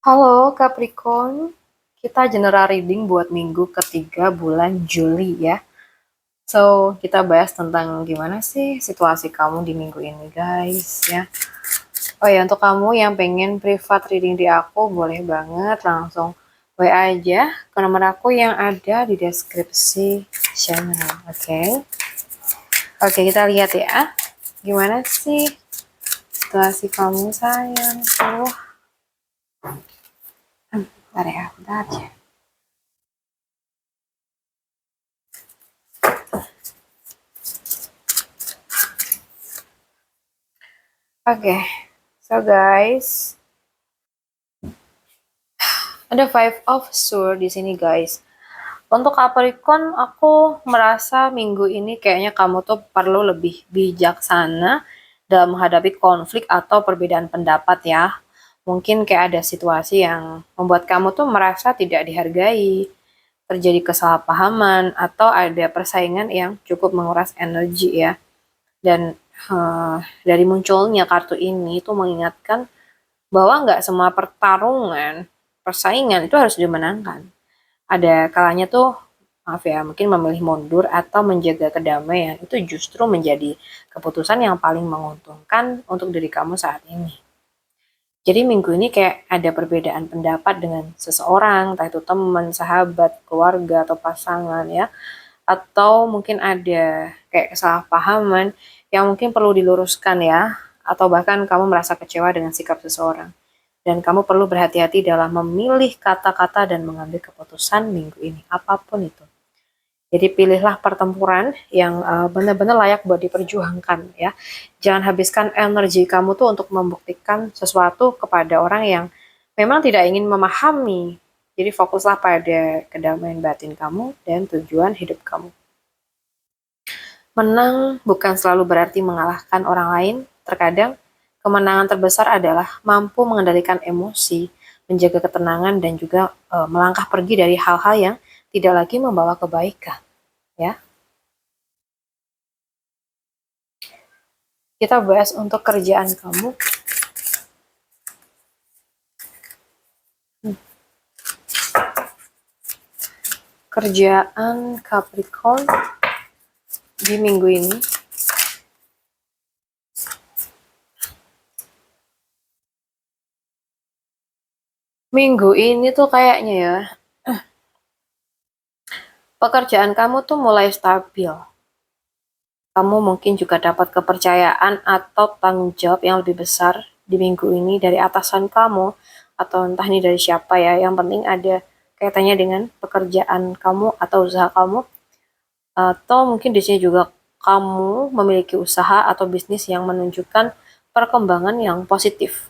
Halo Capricorn, kita general reading buat minggu ketiga bulan Juli ya. So, kita bahas tentang gimana sih situasi kamu di minggu ini guys ya. Oh ya, untuk kamu yang pengen private reading di aku, boleh banget langsung WA aja ke nomor aku yang ada di deskripsi channel, oke? Oke, kita lihat ya. Gimana sih situasi kamu sayang? Bentar ya, bentar ya. Oke, so guys, ada Five of Swords di sini guys. Untuk Capricorn, aku merasa minggu ini kayaknya kamu tuh perlu lebih bijaksana dalam menghadapi konflik atau perbedaan pendapat ya. Mungkin kayak ada situasi yang membuat kamu tuh merasa tidak dihargai, terjadi kesalahpahaman, atau ada persaingan yang cukup menguras energi ya. Dan dari munculnya kartu ini tuh mengingatkan bahwa nggak semua pertarungan, persaingan itu harus dimenangkan. Ada kalanya tuh, maaf ya, mungkin memilih mundur atau menjaga kedamaian itu justru menjadi keputusan yang paling menguntungkan untuk diri kamu saat ini. Jadi minggu ini kayak ada perbedaan pendapat dengan seseorang, entah itu teman, sahabat, keluarga, atau pasangan ya. Atau mungkin ada kayak kesalahpahaman yang mungkin perlu diluruskan ya. Atau bahkan kamu merasa kecewa dengan sikap seseorang. Dan kamu perlu berhati-hati dalam memilih kata-kata dan mengambil keputusan minggu ini, apapun itu. Jadi pilihlah pertempuran yang benar-benar layak buat diperjuangkan ya. Jangan habiskan energi kamu tuh untuk membuktikan sesuatu kepada orang yang memang tidak ingin memahami. Jadi fokuslah pada kedamaian batin kamu dan tujuan hidup kamu. Menang bukan selalu berarti mengalahkan orang lain. Terkadang kemenangan terbesar adalah mampu mengendalikan emosi, menjaga ketenangan dan juga melangkah pergi dari hal-hal yang tidak lagi membawa kebaikan, ya. Kita bahas untuk kerjaan kamu. Kerjaan Capricorn di minggu ini. Minggu ini tuh kayaknya ya, pekerjaan kamu tuh mulai stabil. Kamu mungkin juga dapat kepercayaan atau tanggung jawab yang lebih besar di minggu ini dari atasan kamu, atau entah ini dari siapa ya. Yang penting ada kaitannya dengan pekerjaan kamu atau usaha kamu, atau mungkin di sini juga kamu memiliki usaha atau bisnis yang menunjukkan perkembangan yang positif.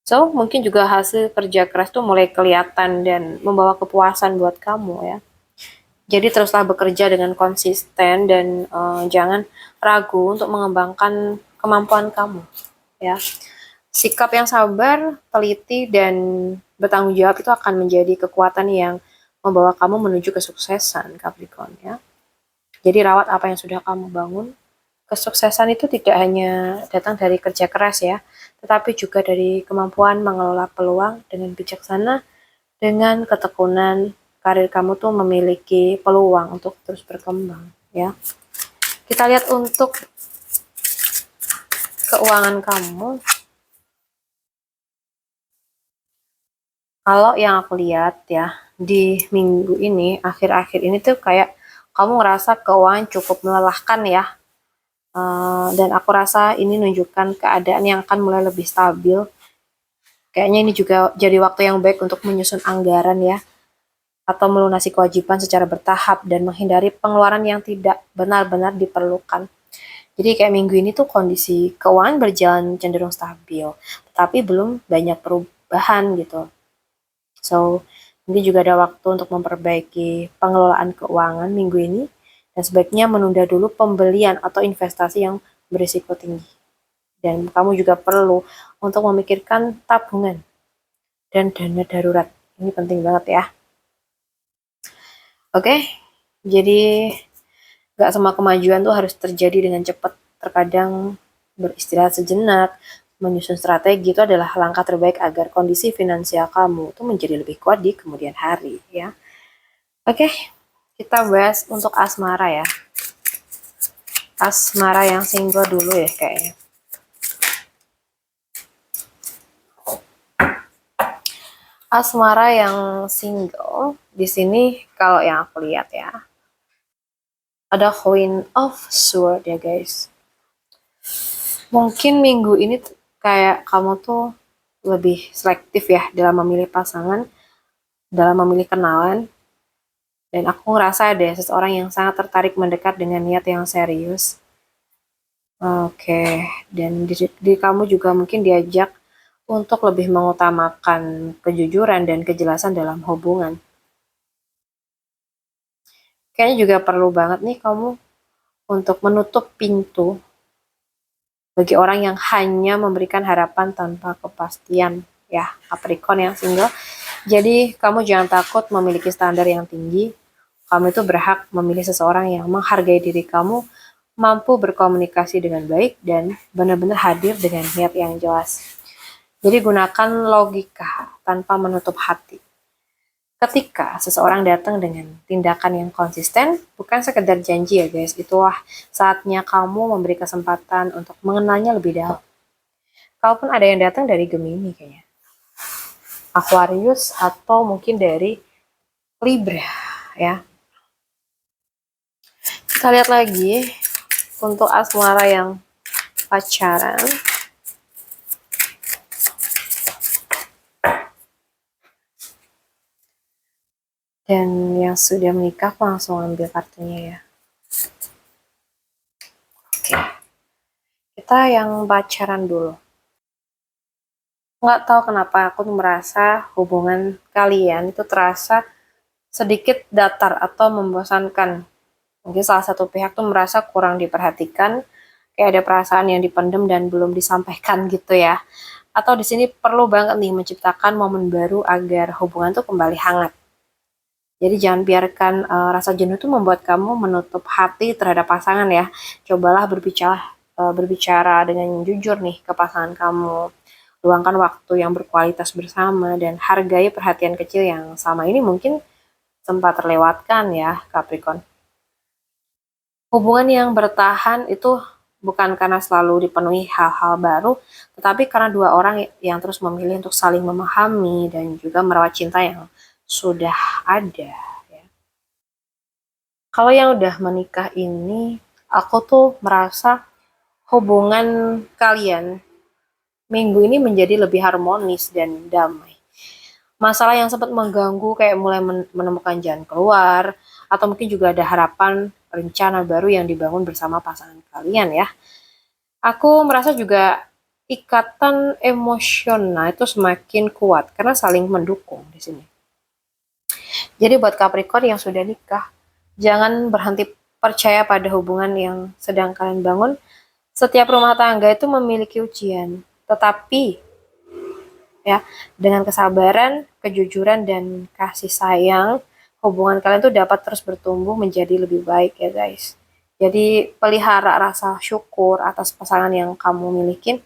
So, mungkin juga hasil kerja keras tuh mulai kelihatan dan membawa kepuasan buat kamu ya. Jadi teruslah bekerja dengan konsisten dan jangan ragu untuk mengembangkan kemampuan kamu ya. Sikap yang sabar, teliti dan bertanggung jawab itu akan menjadi kekuatan yang membawa kamu menuju kesuksesan Capricorn ya. Jadi rawat apa yang sudah kamu bangun. Kesuksesan itu tidak hanya datang dari kerja keras ya, tetapi juga dari kemampuan mengelola peluang dengan bijaksana. Dengan ketekunan, karir kamu tuh memiliki peluang untuk terus berkembang ya. Kita lihat untuk keuangan kamu. Kalau yang aku lihat ya, di minggu ini, akhir-akhir ini tuh kayak kamu ngerasa keuangan cukup melelahkan ya. Dan aku rasa ini menunjukkan keadaan yang akan mulai lebih stabil. Kayaknya ini juga jadi waktu yang baik untuk menyusun anggaran ya, atau melunasi kewajiban secara bertahap dan menghindari pengeluaran yang tidak benar-benar diperlukan. Jadi kayak minggu ini tuh kondisi keuangan berjalan cenderung stabil, tetapi belum banyak perubahan gitu. So, ini juga ada waktu untuk memperbaiki pengelolaan keuangan minggu ini, dan sebaiknya menunda dulu pembelian atau investasi yang berisiko tinggi. Dan kamu juga perlu untuk memikirkan tabungan dan dana darurat. Ini penting banget ya. Oke, jadi gak semua kemajuan tuh harus terjadi dengan cepat. Terkadang beristirahat sejenak, menyusun strategi itu adalah langkah terbaik agar kondisi finansial kamu itu menjadi lebih kuat di kemudian hari ya. Oke, kita bahas untuk asmara ya. Asmara yang single dulu ya kayaknya. Asmara yang single di sini kalau yang aku lihat ya, ada Queen of Sword ya guys. Mungkin minggu ini kayak kamu tuh lebih selektif ya dalam memilih pasangan, dalam memilih kenalan. Dan aku ngerasa ada seseorang yang sangat tertarik mendekat dengan niat yang serius. Oke, dan di kamu juga mungkin diajak untuk lebih mengutamakan kejujuran dan kejelasan dalam hubungan. Kayaknya juga perlu banget nih kamu untuk menutup pintu bagi orang yang hanya memberikan harapan tanpa kepastian. Ya, Capricorn yang single. Jadi, kamu jangan takut memiliki standar yang tinggi. Kamu itu berhak memilih seseorang yang menghargai diri kamu, mampu berkomunikasi dengan baik, dan benar-benar hadir dengan niat yang jelas. Jadi gunakan logika tanpa menutup hati. Ketika seseorang datang dengan tindakan yang konsisten, bukan sekedar janji ya guys, itulah saatnya kamu memberi kesempatan untuk mengenalnya lebih dalam. Kalaupun ada yang datang dari Gemini kayaknya, Aquarius, atau mungkin dari Libra ya. Kita lihat lagi untuk asmara yang pacaran. Dan yang sudah menikah, aku langsung ambil kartunya ya. Oke. Kita yang pacaran dulu. Nggak tahu kenapa aku tuh merasa hubungan kalian itu terasa sedikit datar atau membosankan. Mungkin salah satu pihak tuh merasa kurang diperhatikan, kayak ada perasaan yang dipendam dan belum disampaikan gitu ya. Atau di sini perlu banget nih menciptakan momen baru agar hubungan tuh kembali hangat. Jadi jangan biarkan rasa jenuh itu membuat kamu menutup hati terhadap pasangan ya. Cobalah berbicara dengan jujur nih ke pasangan kamu. Luangkan waktu yang berkualitas bersama dan hargai perhatian kecil yang sama ini mungkin sempat terlewatkan ya Capricorn. Hubungan yang bertahan itu bukan karena selalu dipenuhi hal-hal baru, tetapi karena dua orang yang terus memilih untuk saling memahami dan juga merawat cinta yang sudah ada ya. Kalau yang udah menikah ini, aku tuh merasa hubungan kalian minggu ini menjadi lebih harmonis dan damai. Masalah yang sempat mengganggu kayak mulai menemukan jalan keluar, atau mungkin juga ada harapan rencana baru yang dibangun bersama pasangan kalian ya. Aku merasa juga ikatan emosional itu semakin kuat karena saling mendukung di sini. Jadi buat Capricorn yang sudah nikah, jangan berhenti percaya pada hubungan yang sedang kalian bangun. Setiap rumah tangga itu memiliki ujian, tetapi ya dengan kesabaran, kejujuran dan kasih sayang, hubungan kalian tuh dapat terus bertumbuh menjadi lebih baik ya guys. Jadi pelihara rasa syukur atas pasangan yang kamu miliki.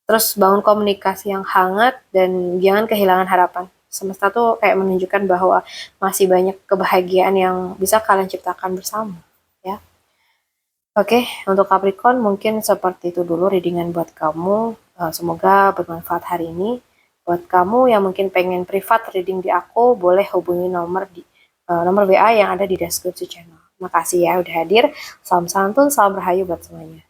Terus bangun komunikasi yang hangat dan jangan kehilangan harapan. Semesta tuh kayak menunjukkan bahwa masih banyak kebahagiaan yang bisa kalian ciptakan bersama ya. Oke, untuk Capricorn mungkin seperti itu dulu readingan buat kamu. Semoga bermanfaat hari ini. Buat kamu yang mungkin pengen privat reading di aku, boleh hubungi nomor WA yang ada di deskripsi channel. Makasih ya udah hadir. Salam santun, salam rahayu buat semuanya.